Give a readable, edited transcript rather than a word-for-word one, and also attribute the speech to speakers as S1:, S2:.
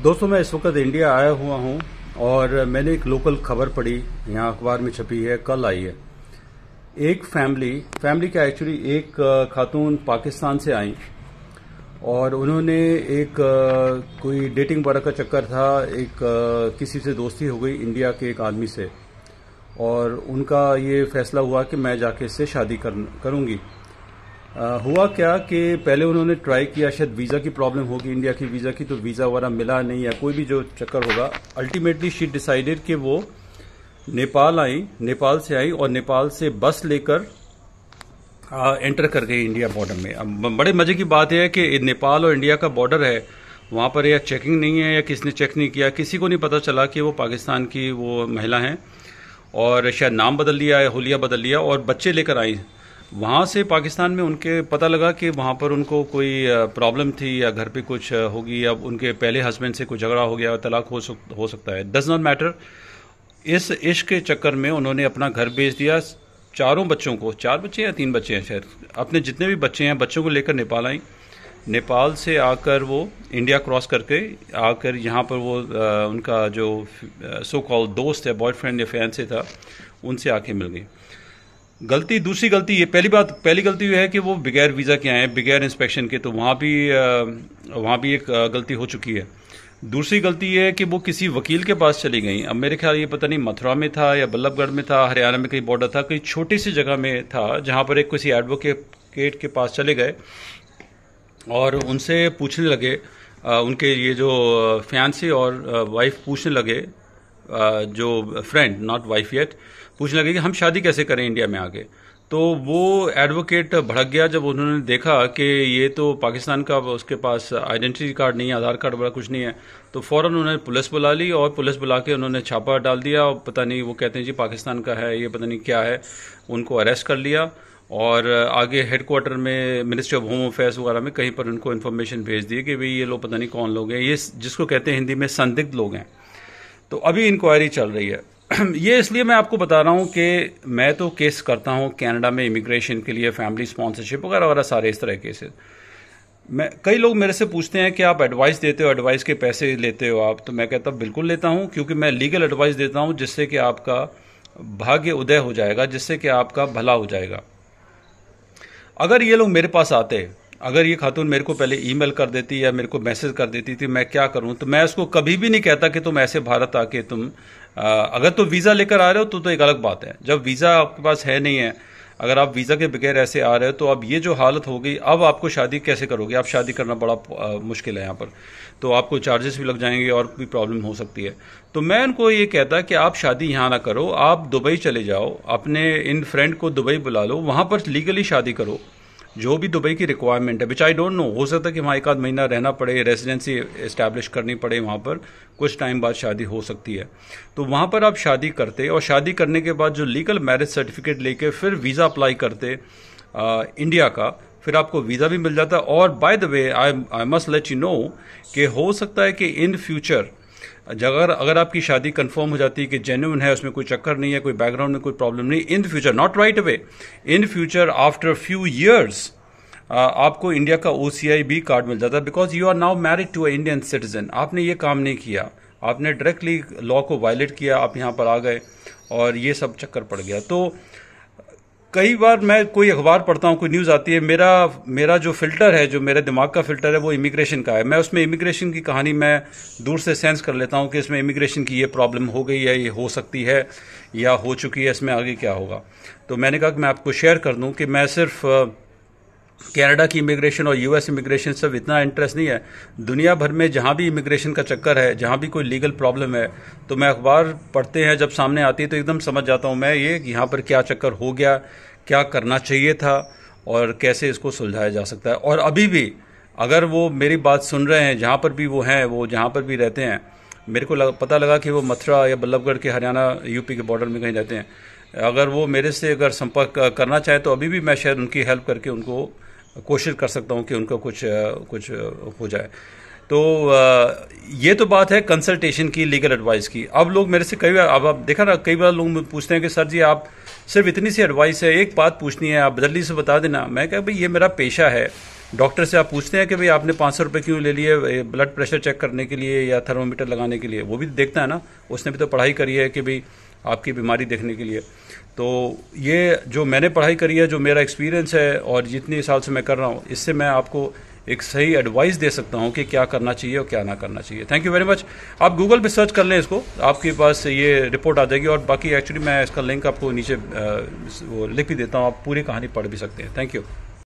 S1: दोस्तों, मैं इस वक्त इंडिया आया हुआ हूँ और मैंने एक लोकल खबर पढ़ी, यहाँ अखबार में छपी है, कल आई है। एक फैमिली क्या एक्चुअली एक खातून पाकिस्तान से आई और उन्होंने एक कोई डेटिंग वगैरह का चक्कर था, एक किसी से दोस्ती हो गई इंडिया के एक आदमी से और उनका ये फैसला हुआ कि मैं जाके इससे शादी करूँगी। हुआ क्या कि पहले उन्होंने ट्राई किया, शायद वीज़ा की प्रॉब्लम होगी, इंडिया की वीज़ा की, तो वीज़ा वगैरह मिला नहीं या कोई भी जो चक्कर होगा। अल्टीमेटली शी डिसाइडेड कि वो नेपाल से आई और नेपाल से बस लेकर एंटर कर गई इंडिया बॉर्डर में। अब बड़े मजे की बात यह है कि नेपाल और इंडिया का बॉर्डर है, वहाँ पर या चेकिंग नहीं है या किसने चेक नहीं किया, किसी को नहीं पता चला कि वो पाकिस्तान की वो महिला हैं और शायद नाम बदल लिया या हुलिया बदल लिया और बच्चे लेकर आई। वहाँ से पाकिस्तान में उनके पता लगा कि वहाँ पर उनको कोई प्रॉब्लम थी या घर पे कुछ होगी, अब उनके पहले हस्बैंड से कुछ झगड़ा हो गया, तलाक हो सकता है, डज नॉट मैटर। इस इश्क के चक्कर में उन्होंने अपना घर बेच दिया, चारों बच्चों को, 4 बच्चे या 3 बच्चे हैं शायद, अपने जितने भी बच्चे हैं बच्चों को लेकर नेपाल आई। नेपाल से आकर वो इंडिया क्रॉस करके आकर यहाँ पर वो उनका जो सो कॉल्ड दोस्त है, बॉयफ्रेंड या फैंसे था, उनसे आके मिल गई। दूसरी गलती ये, पहली गलती ये है कि वो बगैर वीज़ा के आए, बगैर इंस्पेक्शन के, तो वहाँ भी एक गलती हो चुकी है। दूसरी गलती ये है कि वो किसी वकील के पास चली गई। अब मेरे ख्याल ये पता नहीं मथुरा में था या बल्लभगढ़ में था, हरियाणा में कहीं बॉर्डर था, कहीं छोटी सी जगह में था, जहाँ पर एक किसी एडवोकेट के पास चले गए और उनसे पूछने लगे, उनके ये जो फियांसे और वाइफ पूछने लगे, जो फ्रेंड नॉट वाइफ येट, पूछने लगे कि हम शादी कैसे करें इंडिया में आके। तो वो एडवोकेट भड़क गया जब उन्होंने देखा कि ये तो पाकिस्तान का, उसके पास आइडेंटिटी कार्ड नहीं है, आधार कार्ड वगैरह कुछ नहीं है। तो फौरन उन्होंने पुलिस बुला ली और पुलिस बुला के उन्होंने छापा डाल दिया और पता नहीं, वो कहते हैं जी पाकिस्तान का है, ये पता नहीं क्या है, उनको अरेस्ट कर लिया और आगे हेडक्वार्टर में मिनिस्ट्री ऑफ होम अफेयर्स वगैरह में कहीं पर उनको इन्फॉर्मेशन भेज दी कि भाई ये लोग पता नहीं कौन लोग हैं, ये जिसको कहते हैं हिंदी में संदिग्ध लोग हैं। तो अभी इंक्वायरी चल रही है। ये इसलिए मैं आपको बता रहा हूं कि मैं तो केस करता हूं कनाडा में इमिग्रेशन के लिए, फैमिली स्पॉन्सरशिप वगैरह वगैरह, सारे इस तरह केसेस। कई लोग मेरे से पूछते हैं कि आप एडवाइस देते हो, एडवाइस के पैसे लेते हो आप? तो मैं कहता हूं बिल्कुल लेता हूं, क्योंकि मैं लीगल एडवाइस देता हूं जिससे कि आपका भाग्य उदय हो जाएगा, जिससे कि आपका भला हो जाएगा। अगर ये लोग मेरे पास आते, अगर ये खातून मेरे को पहले ईमेल कर देती या मेरे को मैसेज कर देती थी, मैं क्या करूं, तो मैं उसको कभी भी नहीं कहता कि तुम ऐसे भारत आके तुम अगर तो वीज़ा लेकर आ रहे हो तो एक अलग बात है। जब वीज़ा आपके पास है नहीं है, अगर आप वीज़ा के बगैर ऐसे आ रहे हो, तो अब ये जो हालत हो गई, अब आपको शादी कैसे करोगे? आप शादी करना बड़ा मुश्किल है यहाँ पर, तो आपको चार्जेस भी लग जाएंगे और भी प्रॉब्लम हो सकती है। तो मैं उनको ये कहता कि आप शादी यहाँ ना करो, आप दुबई चले जाओ, अपने इन फ्रेंड को दुबई बुला लो, वहाँ पर लीगली शादी करो, जो भी दुबई की रिक्वायरमेंट है, विच आई डोंट नो, हो सकता है कि वहाँ 1 आध महीना रहना पड़े, रेजिडेंसी एस्टैब्लिश करनी पड़े, वहाँ पर कुछ टाइम बाद शादी हो सकती है। तो वहाँ पर आप शादी करते और शादी करने के बाद जो लीगल मैरिज सर्टिफिकेट लेके फिर वीज़ा अप्लाई करते इंडिया का, फिर आपको वीज़ा भी मिल जाता। और by the way I must let you know कि हो सकता है कि इन फ्यूचर अगर आपकी शादी कंफर्म हो जाती है कि जेन्युइन है, उसमें कोई चक्कर नहीं है, कोई बैकग्राउंड में कोई प्रॉब्लम नहीं, in future, not right away, in future after few years आपको इंडिया का OCI भी कार्ड मिल जाता है, because you are now married to a Indian citizen. आपने ये काम नहीं किया, आपने डायरेक्टली लॉ को वायलेट किया, आप यहाँ पर आ गए और ये सब चक्कर पड़ गया। तो कई बार मैं कोई अखबार पढ़ता हूँ, कोई न्यूज़ आती है, मेरा जो फिल्टर है, जो मेरे दिमाग का फिल्टर है, वो इमिग्रेशन का है। मैं उसमें इमिग्रेशन की कहानी मैं दूर से सेंस कर लेता हूँ कि इसमें इमिग्रेशन की ये प्रॉब्लम हो गई है, ये हो सकती है या हो चुकी है, इसमें आगे क्या होगा। तो मैंने कहा कि मैं आपको शेयर कर दूँ कि मैं सिर्फ कनाडा की इमिग्रेशन और US इमिग्रेशन सब इतना इंटरेस्ट नहीं है। दुनिया भर में जहाँ भी इमिग्रेशन का चक्कर है, जहाँ भी कोई लीगल प्रॉब्लम है, तो मैं अखबार पढ़ते हैं जब सामने आती है तो एकदम समझ जाता हूँ मैं ये यहाँ पर क्या चक्कर हो गया, क्या करना चाहिए था और कैसे इसको सुलझाया जा सकता है। और अभी भी अगर वो मेरी बात सुन रहे हैं, जहाँ पर भी वो हैं, वो जहाँ पर भी रहते हैं, मेरे को पता लगा कि वो मथुरा या बल्लभगढ़ के हरियाणा UP के बॉर्डर में कहीं रहते हैं, अगर वो मेरे से अगर संपर्क करना चाहे तो अभी भी मैं शायद उनकी हेल्प करके उनको कोशिश कर सकता हूं कि उनका कुछ हो जाए। तो ये तो बात है कंसल्टेशन की, लीगल एडवाइस की। अब लोग मेरे से कई बार, अब आप देखा ना, कई बार लोग पूछते हैं कि सर जी आप सिर्फ इतनी सी एडवाइस है, एक बात पूछनी है, आप जल्दी से बता देना। मैं कहा भाई ये मेरा पेशा है, डॉक्टर से आप पूछते हैं कि भाई आपने 500 रुपये क्यों ले लिए ब्लड प्रेशर चेक करने के लिए या थर्मोमीटर लगाने के लिए, वो भी देखता है ना, उसने भी तो पढ़ाई करी है कि भाई आपकी बीमारी देखने के लिए। तो ये जो मैंने पढ़ाई करी है, जो मेरा एक्सपीरियंस है और जितने साल से मैं कर रहा हूँ, इससे मैं आपको एक सही एडवाइस दे सकता हूँ कि क्या करना चाहिए और क्या ना करना चाहिए। Thank you very much. आप गूगल पे सर्च कर लें इसको, आपके पास ये रिपोर्ट आ जाएगी। और बाकी एक्चुअली मैं इसका लिंक आपको नीचे वो लिख भी देता हूँ, आप पूरी कहानी पढ़ भी सकते हैं। Thank you.